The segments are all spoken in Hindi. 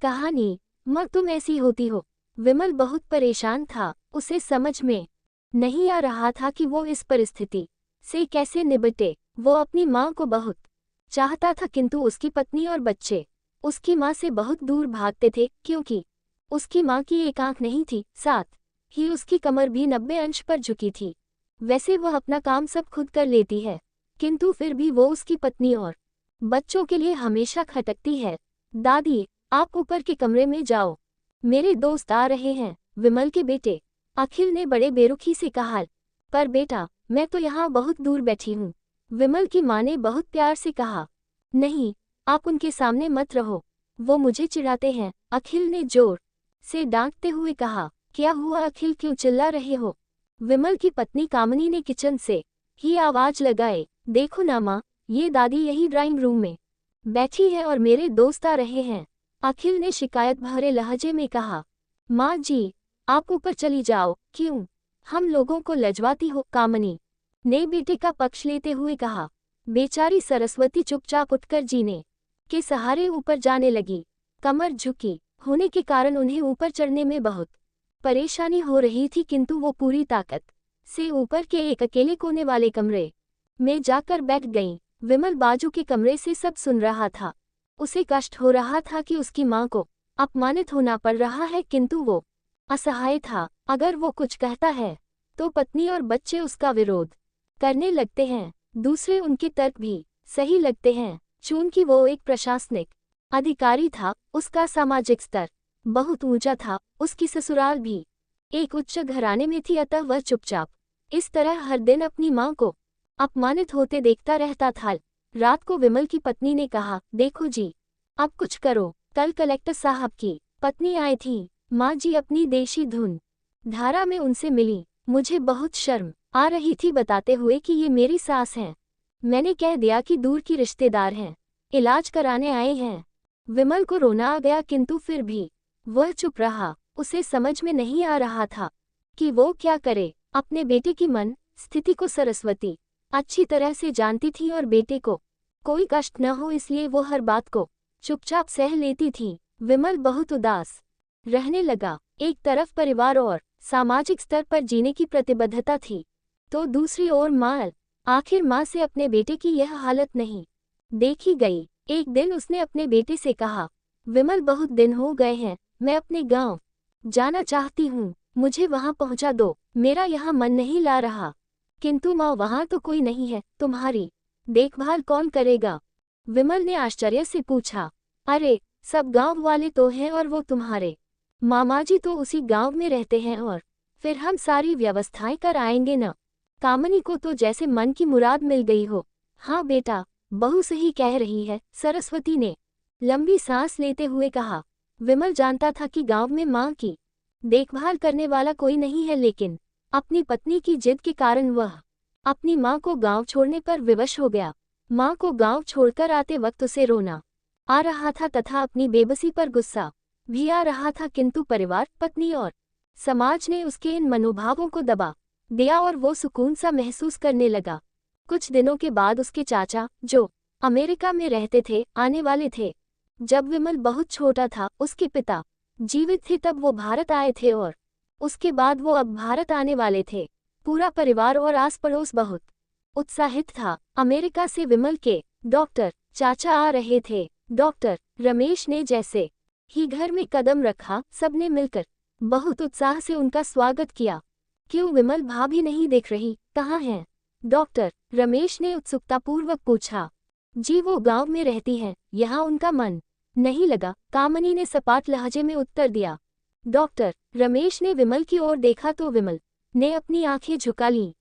कहानी। माँ तुम ऐसी होती हो। विमल बहुत परेशान था। उसे समझ में नहीं आ रहा था कि वो इस परिस्थिति से कैसे निपटे। वो अपनी माँ को बहुत चाहता था, किंतु उसकी पत्नी और बच्चे उसकी माँ से बहुत दूर भागते थे, क्योंकि उसकी माँ की एक आंख नहीं थी, साथ ही उसकी कमर भी 90 अंश पर झुकी थी। वैसे वह अपना काम सब खुद कर लेती है, किंतु फिर भी वो उसकी पत्नी और बच्चों के लिए हमेशा खटकती है। दादी, आप ऊपर के कमरे में जाओ, मेरे दोस्त आ रहे हैं। विमल के बेटे अखिल ने बड़े बेरुखी से कहा। पर बेटा, मैं तो यहाँ बहुत दूर बैठी हूँ। विमल की माँ ने बहुत प्यार से कहा। नहीं, आप उनके सामने मत रहो, वो मुझे चिढ़ाते हैं। अखिल ने जोर से डांटते हुए कहा। क्या हुआ अखिल, क्यों चिल्ला रहे हो? विमल की पत्नी कामनी ने किचन से ही आवाज लगाए। देखो ना माँ, ये दादी यही ड्राइंग रूम में बैठी है और मेरे दोस्त आ रहे हैं। अखिल ने शिकायत भरे लहजे में कहा। माँ जी, आप ऊपर चली जाओ। क्यों, हम लोगों को लजवाती हो? कामनी ने बेटे का पक्ष लेते हुए कहा। बेचारी सरस्वती चुपचाप उठकर जीने के सहारे ऊपर जाने लगी। कमर झुकी होने के कारण उन्हें ऊपर चढ़ने में बहुत परेशानी हो रही थी, किंतु वो पूरी ताकत से ऊपर के एक अकेले कोने वाले कमरे में जाकर बैठ गईं। विमल बाजू के कमरे से सब सुन रहा था। उसे कष्ट हो रहा था कि उसकी माँ को अपमानित होना पड़ रहा है, किंतु वो असहाय था। अगर वो कुछ कहता है तो पत्नी और बच्चे उसका विरोध करने लगते हैं। दूसरे उनके तर्क भी सही लगते हैं। चूंकि वो एक प्रशासनिक अधिकारी था, उसका सामाजिक स्तर बहुत ऊंचा था। उसकी ससुराल भी एक उच्च घराने में थी, अतः वह चुपचाप इस तरह हर दिन अपनी माँ को अपमानित होते देखता रहता था। रात को विमल की पत्नी ने कहा, देखो जी, अब कुछ करो। कल कलेक्टर साहब की पत्नी आई थी। माँ जी अपनी देशी धुन धारा में उनसे मिली। मुझे बहुत शर्म आ रही थी बताते हुए कि ये मेरी सास हैं। मैंने कह दिया कि दूर की रिश्तेदार हैं, इलाज कराने आए हैं। विमल को रोना आ गया, किंतु फिर भी वह चुप रहा। उसे समझ में नहीं आ रहा था कि वो क्या करे। अपने बेटे की मन स्थिति को सरस्वती अच्छी तरह से जानती थी और बेटे को कोई कष्ट न हो, इसलिए वो हर बात को चुपचाप सह लेती थी। विमल बहुत उदास रहने लगा। एक तरफ परिवार और सामाजिक स्तर पर जीने की प्रतिबद्धता थी, तो दूसरी ओर माँ। आखिर माँ से अपने बेटे की यह हालत नहीं देखी गई। एक दिन उसने अपने बेटे से कहा, विमल बहुत दिन हो गए हैं, मैं अपने गांव जाना चाहती हूँ, मुझे वहां पहुंचा दो। मेरा यहाँ मन नहीं ला रहा। किंतु माँ, वहां तो कोई नहीं है, तुम्हारी देखभाल कौन करेगा? विमल ने आश्चर्य से पूछा। अरे, सब गांव वाले तो हैं और वो तुम्हारे मामा जी तो उसी गांव में रहते हैं, और फिर हम सारी व्यवस्थाएं कर आएंगे न। कामनी को तो जैसे मन की मुराद मिल गई हो। हाँ बेटा, बहू सही कह रही है, सरस्वती ने लंबी सांस लेते हुए कहा। विमल जानता था कि गांव में माँ की देखभाल करने वाला कोई नहीं है, लेकिन अपनी पत्नी की जिद के कारण वह अपनी माँ को गांव छोड़ने पर विवश हो गया। माँ को गांव छोड़कर आते वक्त उसे रोना आ रहा था तथा अपनी बेबसी पर गुस्सा भी आ रहा था, किंतु परिवार, पत्नी और समाज ने उसके इन मनोभावों को दबा दिया और वो सुकून सा महसूस करने लगा। कुछ दिनों के बाद उसके चाचा, जो अमेरिका में रहते थे, आने वाले थे। जब विमल बहुत छोटा था, उसके पिता जीवित थे तब वो भारत आए थे, और उसके बाद वो अब भारत आने वाले थे। पूरा परिवार और आस पड़ोस बहुत उत्साहित था। अमेरिका से विमल के डॉक्टर चाचा आ रहे थे। डॉक्टर रमेश ने जैसे ही घर में कदम रखा, सबने मिलकर बहुत उत्साह से उनका स्वागत किया। क्यों विमल भाभी नहीं दिख रही, कहाँ हैं? डॉक्टर रमेश ने उत्सुकतापूर्वक पूछा। जी, वो गांव में रहती हैं, यहाँ उनका मन नहीं लगा, कामनी ने सपाट लहजे में उत्तर दिया। डॉक्टर रमेश ने विमल की ओर देखा तो विमल ने अपनी आंखें झुका लीं।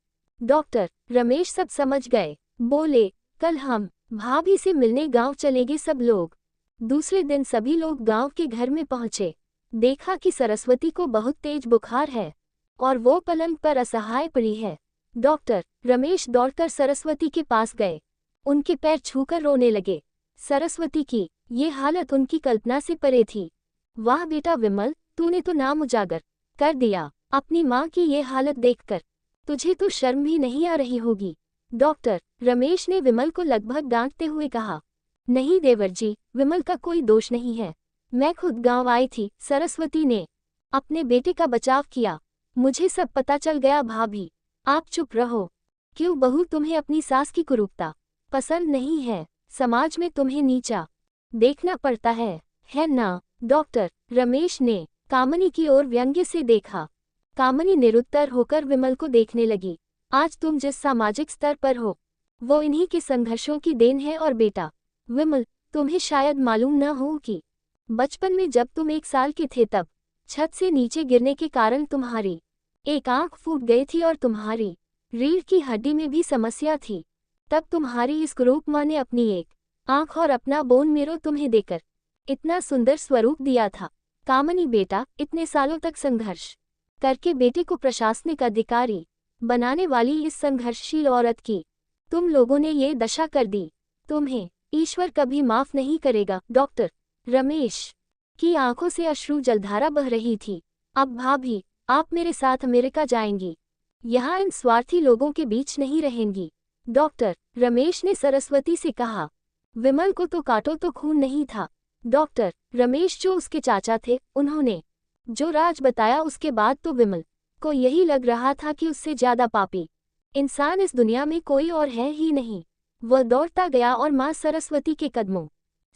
डॉक्टर रमेश सब समझ गए। बोले, कल हम भाभी से मिलने गांव चलेंगे सब लोग। दूसरे दिन सभी लोग गांव के घर में पहुंचे। देखा कि सरस्वती को बहुत तेज बुखार है और वो पलंग पर असहाय पड़ी है। डॉक्टर रमेश दौड़कर सरस्वती के पास गए, उनके पैर छूकर रोने लगे। सरस्वती की ये हालत उनकी कल्पना से परे थी। वाह बेटा विमल, तूने तो नाम उजागर कर दिया। अपनी माँ की ये हालत देखकर तुझे तो शर्म भी नहीं आ रही होगी। डॉक्टर रमेश ने विमल को लगभग डांटते हुए कहा। नहीं देवर जी, विमल का कोई दोष नहीं है। मैं खुद गांव आई थी। सरस्वती ने अपने बेटे का बचाव किया। मुझे सब पता चल गया भाभी। आप चुप रहो। क्यों बहू, तुम्हें अपनी सास की कुरूपता पसंद नहीं है? समाज में तुम्हें नीचा देखना पड़ता है ना? डॉक्टर रमेश ने कामनी की ओर व्यंग्य से देखा। कामनी निरुत्तर होकर विमल को देखने लगी। आज तुम जिस सामाजिक स्तर पर हो वो इन्हीं के संघर्षों की देन है। और बेटा विमल, तुम्हें शायद मालूम न हो कि बचपन में जब तुम 1 साल के थे तब छत से नीचे गिरने के कारण तुम्हारी एक आंख फूट गई थी और तुम्हारी रीढ़ की हड्डी में भी समस्या थी। तब तुम्हारी इस कुरूप माँ ने अपनी एक आंख और अपना बोन मेरो तुम्हें देकर इतना सुंदर स्वरूप दिया था। कामनी बेटा, इतने सालों तक संघर्ष करके बेटे को प्रशासनिक अधिकारी बनाने वाली इस संघर्षशील औरत की तुम लोगों ने ये दशा कर दी। तुम्हें ईश्वर कभी माफ नहीं करेगा। डॉक्टर रमेश की आंखों से अश्रु जलधारा बह रही थी। अब भाभी, आप मेरे साथ अमेरिका जाएंगी। यहाँ इन स्वार्थी लोगों के बीच नहीं रहेंगी। डॉक्टर रमेश ने सरस्वती से कहा। विमल को तो काटो तो खून नहीं था। डॉक्टर रमेश जो उसके चाचा थे, उन्होंने जो राज बताया उसके बाद तो विमल को यही लग रहा था कि उससे ज्यादा पापी इंसान इस दुनिया में कोई और है ही नहीं। वह दौड़ता गया और माँ सरस्वती के कदमों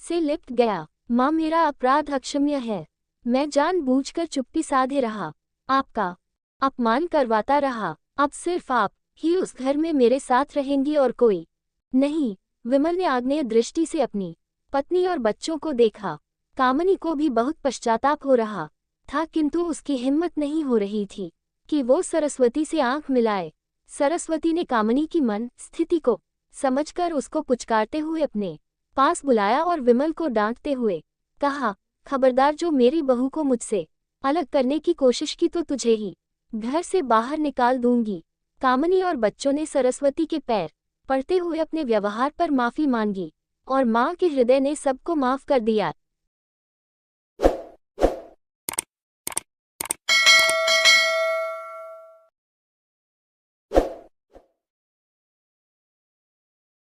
से लिपट गया। माँ, मेरा अपराध अक्षम्य है। मैं जानबूझकर चुप्पी साधे रहा, आपका अपमान करवाता रहा। अब सिर्फ आप ही उस घर में मेरे साथ रहेंगी और कोई नहीं। विमल ने आग्नेय दृष्टि से अपनी पत्नी और बच्चों को देखा। कामनी को भी बहुत पश्चाताप हो रहा था, किंतु उसकी हिम्मत नहीं हो रही थी कि वो सरस्वती से आंख मिलाए। सरस्वती ने कामनी की मन स्थिति को समझकर उसको पुचकारते हुए अपने पास बुलाया और विमल को डांटते हुए कहा, खबरदार, जो मेरी बहू को मुझसे अलग करने की कोशिश की तो तुझे ही घर से बाहर निकाल दूंगी। कामनी और बच्चों ने सरस्वती के पैर पड़ते हुए अपने व्यवहार पर माफी मांगी और माँ के हृदय ने सबको माफ कर दिया।